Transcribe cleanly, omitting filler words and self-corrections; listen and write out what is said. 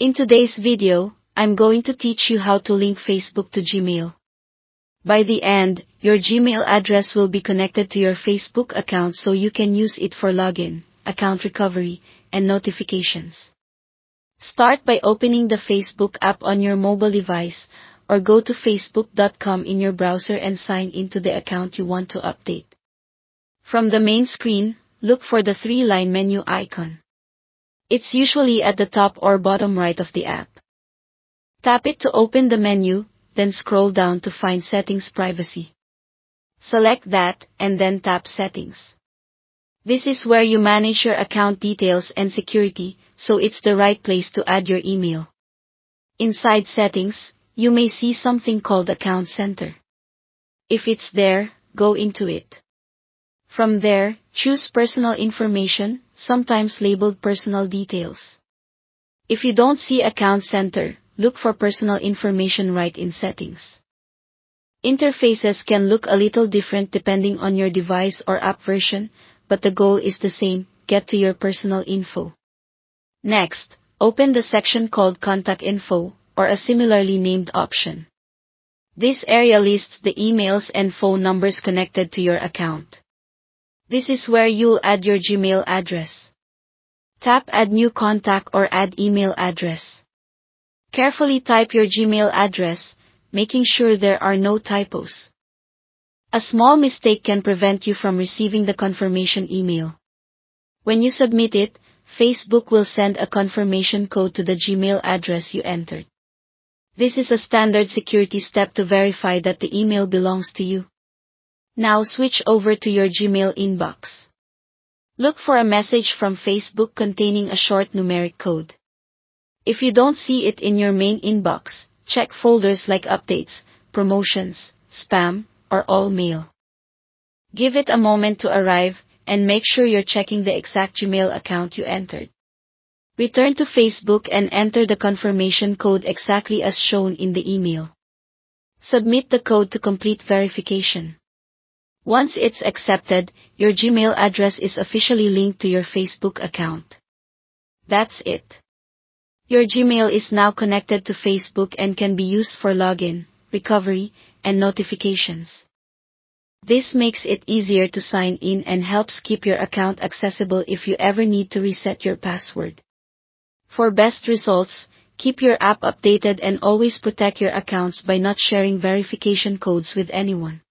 In today's video, I'm going to teach you how to link Facebook to Gmail. By the end, your Gmail address will be connected to your Facebook account so you can use it for login, account recovery, and notifications. Start by opening the Facebook app on your mobile device, or go to facebook.com in your browser and sign into the account you want to update. From the main screen, look for the three-line menu icon. It's usually at the top or bottom right of the app. Tap it to open the menu, then scroll down to find Settings Privacy. Select that, and then tap Settings. This is where you manage your account details and security, so it's the right place to add your email. Inside Settings, you may see something called Account Center. If it's there, go into it. From there, choose Personal Information, sometimes labeled Personal Details. If you don't see Account Center, look for Personal Information right in Settings. Interfaces can look a little different depending on your device or app version, but the goal is the same: get to your personal info. Next, open the section called Contact Info, or a similarly named option. This area lists the emails and phone numbers connected to your account. This is where you'll add your Gmail address. Tap Add New Contact or Add Email Address. Carefully type your Gmail address, making sure there are no typos. A small mistake can prevent you from receiving the confirmation email. When you submit it, Facebook will send a confirmation code to the Gmail address you entered. This is a standard security step to verify that the email belongs to you. Now switch over to your Gmail inbox. Look for a message from Facebook containing a short numeric code. If you don't see it in your main inbox, check folders like Updates, Promotions, Spam, or All Mail. Give it a moment to arrive, and make sure you're checking the exact Gmail account you entered. Return to Facebook and enter the confirmation code exactly as shown in the email. Submit the code to complete verification. Once it's accepted, your Gmail address is officially linked to your Facebook account. That's it. Your Gmail is now connected to Facebook and can be used for login, recovery, and notifications. This makes it easier to sign in and helps keep your account accessible if you ever need to reset your password. For best results, keep your app updated and always protect your accounts by not sharing verification codes with anyone.